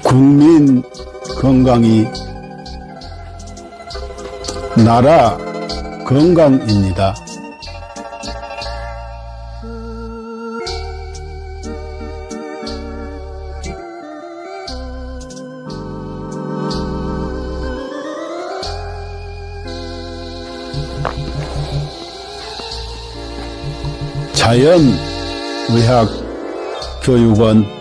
국민 건강이 나라 건강입니다. 자연의학교육원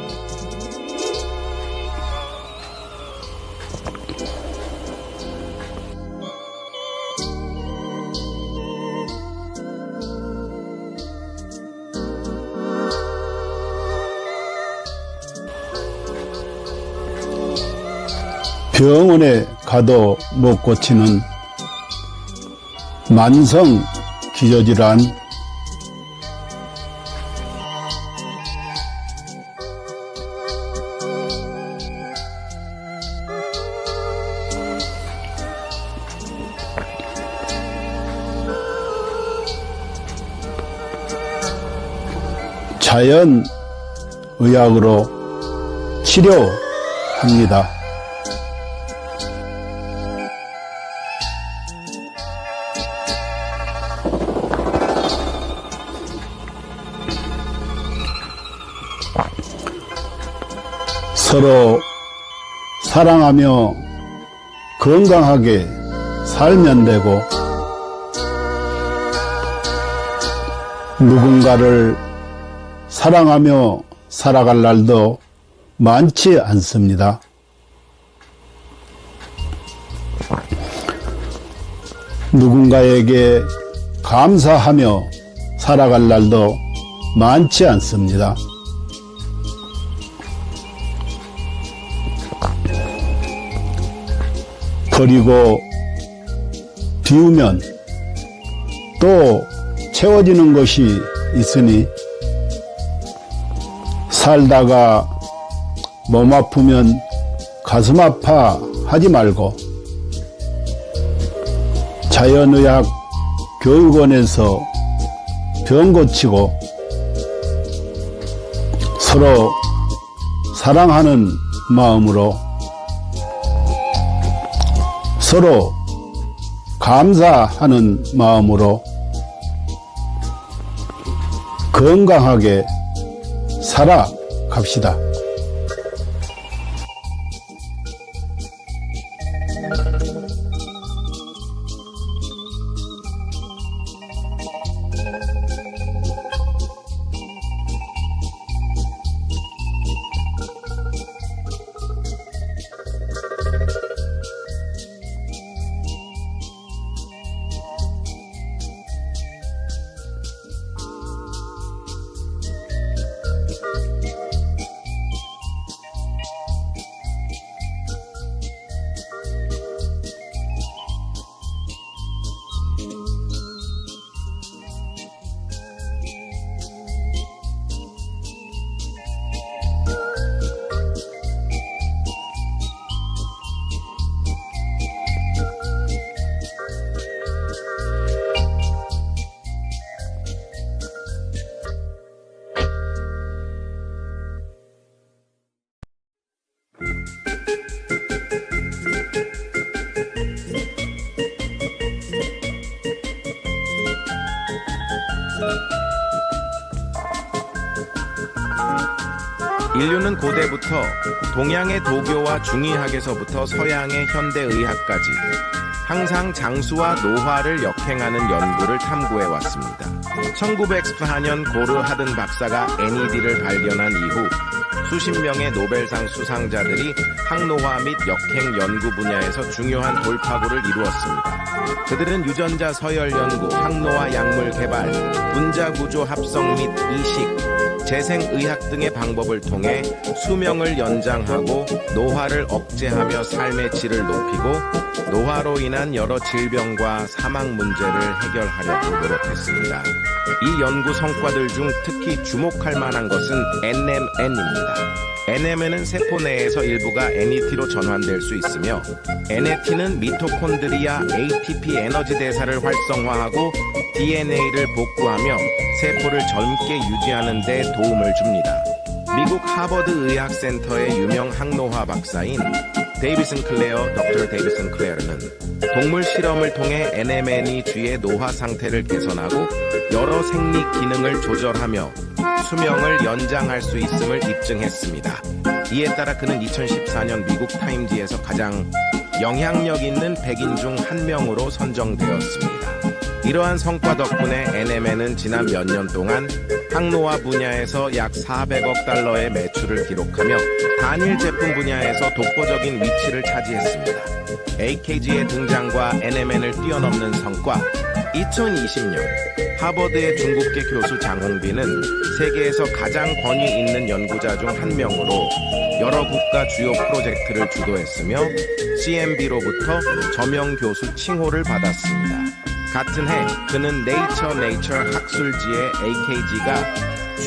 병원에 가도 못 고치는 만성 기저질환, 자연의학으로 치료합니다. 서로 사랑하며 건강하게 살면 되고, 누군가를 사랑하며 살아갈 날도 많지 않습니다. 누군가에게 감사하며 살아갈 날도 많지 않습니다. 버리고 비우면 또 채워지는 것이 있으니, 살다가 몸 아프면 가슴 아파 하지 말고 자연의학 교육원에서 병 고치고 서로 사랑하는 마음으로, 서로 감사하는 마음으로 건강하게 살아갑시다. 인류는 고대부터 동양의 도교와 중의학에서부터 서양의 현대의학까지 항상 장수와 노화를 역행하는 연구를 탐구해 왔습니다. 1914년 고르 하든 박사가 NED를 발견한 이후 수십 명의 노벨상 수상자들이 항노화 및 역행 연구 분야에서 중요한 돌파구를 이루었습니다. 그들은 유전자 서열 연구, 항노화 약물 개발, 분자 구조 합성 및 이식, 재생의학 등의 방법을 통해 수명을 연장하고 노화를 억제하며 삶의 질을 높이고 노화로 인한 여러 질병과 사망 문제를 해결하려고 노력했습니다. 이 연구 성과들 중 특히 주목할 만한 것은 NMN입니다. NMN은 세포 내에서 일부가 NET로 전환될 수 있으며, NAT는 미토콘드리아 ATP 에너지 대사를 활성화하고 DNA를 복구하며 세포를 젊게 유지하는 데 도움을 줍니다. 미국 하버드 의학센터의 유명 항노화 박사인 데이비드 싱클레어, 덕터 데이비드 싱클레어는 동물 실험을 통해 NMN이 쥐의 노화 상태를 개선하고 여러 생리 기능을 조절하며 수명을 연장할 수 있음을 입증했습니다. 이에 따라 그는 2014년 미국 타임지에서 가장 영향력 있는 100인 중 한 명으로 선정되었습니다. 이러한 성과 덕분에 NMN은 지난 몇 년 동안 항노화 분야에서 약 400억 달러의 매출을 기록하며 단일 제품 분야에서 독보적인 위치를 차지했습니다. AKG의 등장과 NMN을 뛰어넘는 성과. 2020년 하버드의 중국계 교수 장홍빈은 세계에서 가장 권위 있는 연구자 중 한 명으로 여러 국가 주요 프로젝트를 주도했으며 CMB로부터 저명 교수 칭호를 받았습니다. 같은 해 그는 네이처 학술지에 AKG가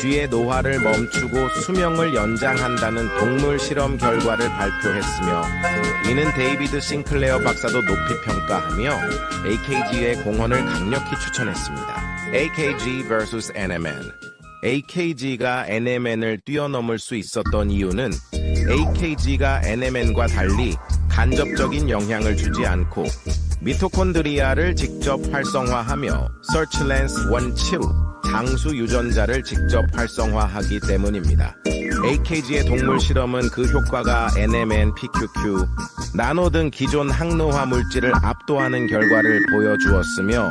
쥐의 노화를 멈추고 수명을 연장한다는 동물 실험 결과를 발표했으며 이는 데이비드 싱클레어 박사도 높이 평가하며 AKG의 공헌을 강력히 추천했습니다. AKG vs NMN. AKG가 NMN을 뛰어넘을 수 있었던 이유는 AKG가 NMN과 달리 간접적인 영향을 주지 않고 미토콘드리아를 직접 활성화하며 서치랜스 원치루 장수 유전자를 직접 활성화하기 때문입니다. AKG의 동물 실험은 그 효과가 NMN, PQQ, 나노 등 기존 항노화 물질을 압도하는 결과를 보여주었으며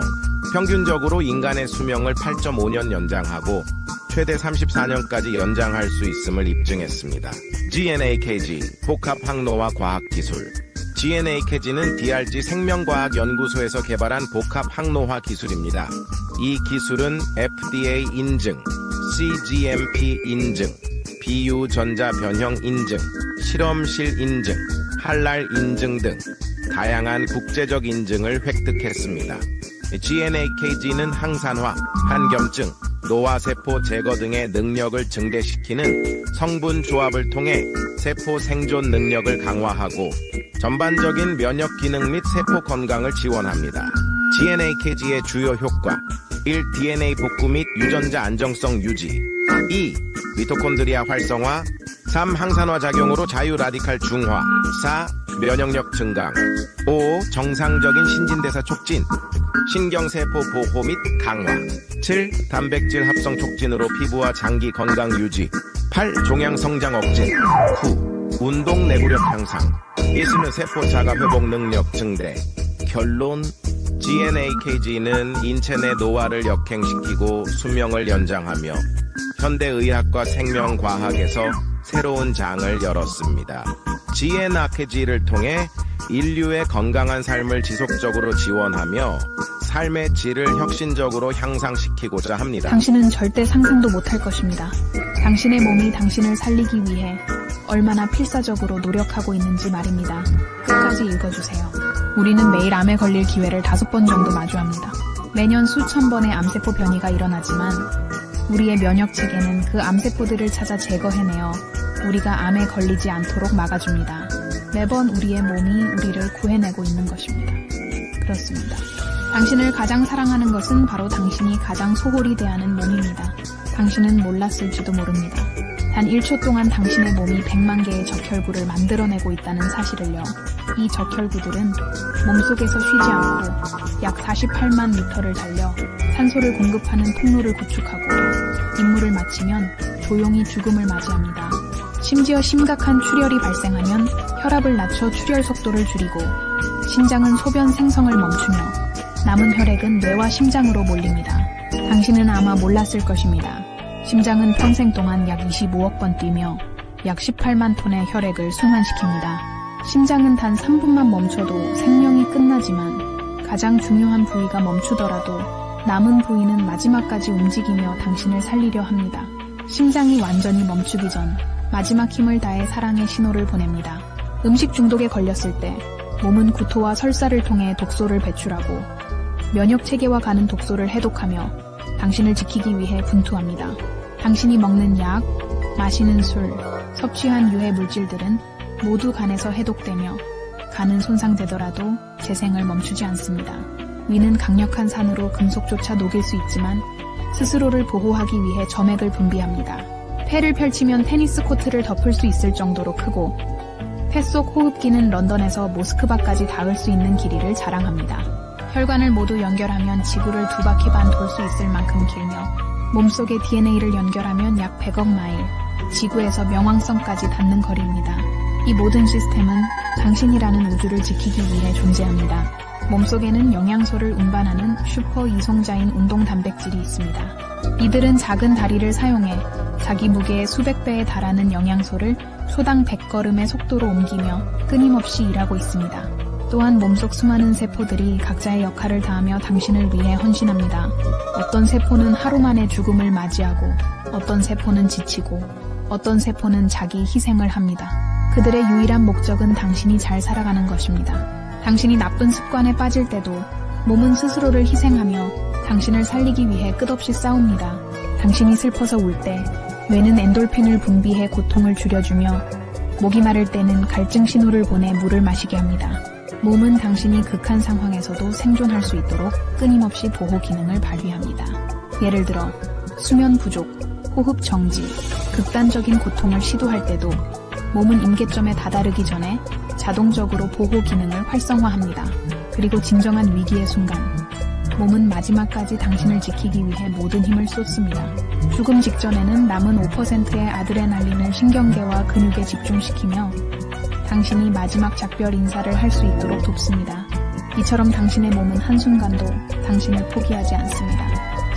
평균적으로 인간의 수명을 8.5년 연장하고 최대 34년까지 연장할 수 있음을 입증했습니다. GNAKG, 복합 항노화 과학기술. GNAKG는 DRG 생명과학연구소에서 개발한 복합 항노화 기술입니다. 이 기술은 FDA 인증, CGMP 인증, 비유전자 변형 인증, 실험실 인증, 할랄 인증 등 다양한 국제적 인증을 획득했습니다. GNAKG는 항산화, 한겸증, 노화세포 제거 등의 능력을 증대시키는 성분 조합을 통해 세포 생존 능력을 강화하고 전반적인 면역 기능 및 세포 건강을 지원합니다. GNAKG의 주요 효과 1. DNA 복구 및 유전자 안정성 유지 2. 미토콘드리아 활성화 3. 항산화 작용으로 자유 라디칼 중화 4. 면역력 증강 5. 정상적인 신진대사 촉진 신경세포 보호 및 강화 7. 단백질 합성 촉진으로 피부와 장기 건강 유지 8. 종양 성장 억제 9. 운동 내구력 향상 있으면 세포 자가 회복 능력 증대 결론 GNAKG는 인체 내 노화를 역행시키고 수명을 연장하며 현대의학과 생명과학에서 새로운 장을 열었습니다. GNAKG를 통해 인류의 건강한 삶을 지속적으로 지원하며 삶의 질을 혁신적으로 향상시키고자 합니다. 당신은 절대 상상도 못할 것입니다. 당신의 몸이 당신을 살리기 위해 얼마나 필사적으로 노력하고 있는지 말입니다. 끝까지 읽어주세요. 우리는 매일 암에 걸릴 기회를 5번 정도 마주합니다. 매년 수천 번의 암세포 변이가 일어나지만 우리의 면역체계는 그 암세포들을 찾아 제거해내어 우리가 암에 걸리지 않도록 막아줍니다. 매번 우리의 몸이 우리를 구해내고 있는 것입니다. 그렇습니다. 당신을 가장 사랑하는 것은 바로 당신이 가장 소홀히 대하는 몸입니다. 당신은 몰랐을지도 모릅니다. 단 1초 동안 당신의 몸이 100만 개의 적혈구를 만들어내고 있다는 사실을요. 이 적혈구들은 몸속에서 쉬지 않고 약 48만 미터를 달려 산소를 공급하는 통로를 구축하고 임무를 마치면 조용히 죽음을 맞이합니다. 심지어 심각한 출혈이 발생하면 혈압을 낮춰 출혈 속도를 줄이고 심장은 소변 생성을 멈추며 남은 혈액은 뇌와 심장으로 몰립니다. 당신은 아마 몰랐을 것입니다. 심장은 평생 동안 약 25억 번 뛰며 약 18만 톤의 혈액을 순환시킵니다. 심장은 단 3분만 멈춰도 생명이 끝나지만 가장 중요한 부위가 멈추더라도 남은 부위는 마지막까지 움직이며 당신을 살리려 합니다. 심장이 완전히 멈추기 전 마지막 힘을 다해 사랑의 신호를 보냅니다. 음식 중독에 걸렸을 때 몸은 구토와 설사를 통해 독소를 배출하고 면역 체계와 가는 독소를 해독하며 당신을 지키기 위해 분투합니다. 당신이 먹는 약, 마시는 술, 섭취한 유해 물질들은 모두 간에서 해독되며 간은 손상되더라도 재생을 멈추지 않습니다. 위는 강력한 산으로 금속조차 녹일 수 있지만 스스로를 보호하기 위해 점액을 분비합니다. 폐를 펼치면 테니스 코트를 덮을 수 있을 정도로 크고 폐 속 호흡기는 런던에서 모스크바까지 닿을 수 있는 길이를 자랑합니다. 혈관을 모두 연결하면 지구를 2바퀴 반 돌 수 있을 만큼 길며 몸속의 DNA를 연결하면 약 100억 마일, 지구에서 명왕성까지 닿는 거리입니다. 이 모든 시스템은 당신이라는 우주를 지키기 위해 존재합니다. 몸속에는 영양소를 운반하는 슈퍼 이송자인 운동 단백질이 있습니다. 이들은 작은 다리를 사용해 자기 무게의 수백 배에 달하는 영양소를 초당 100걸음의 속도로 옮기며 끊임없이 일하고 있습니다. 또한 몸속 수많은 세포들이 각자의 역할을 다하며 당신을 위해 헌신합니다. 어떤 세포는 하루 만에 죽음을 맞이하고 어떤 세포는 지치고 어떤 세포는 자기 희생을 합니다. 그들의 유일한 목적은 당신이 잘 살아가는 것입니다. 당신이 나쁜 습관에 빠질 때도 몸은 스스로를 희생하며 당신을 살리기 위해 끝없이 싸웁니다. 당신이 슬퍼서 울 때 뇌는 엔돌핀을 분비해 고통을 줄여주며 목이 마를 때는 갈증 신호를 보내 물을 마시게 합니다. 몸은 당신이 극한 상황에서도 생존할 수 있도록 끊임없이 보호 기능을 발휘합니다. 예를 들어 수면 부족, 호흡 정지, 극단적인 고통을 시도할 때도 몸은 임계점에 다다르기 전에 자동적으로 보호 기능을 활성화합니다. 그리고 진정한 위기의 순간, 몸은 마지막까지 당신을 지키기 위해 모든 힘을 쏟습니다. 죽음 직전에는 남은 5%의 아드레날린을 신경계와 근육에 집중시키며 당신이 마지막 작별 인사를 할 수 있도록 돕습니다. 이처럼 당신의 몸은 한순간도 당신을 포기하지 않습니다.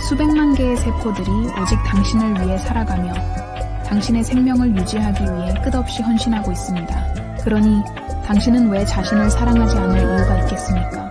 수백만 개의 세포들이 오직 당신을 위해 살아가며 당신의 생명을 유지하기 위해 끝없이 헌신하고 있습니다. 그러니 당신은 왜 자신을 사랑하지 않을 이유가 있겠습니까?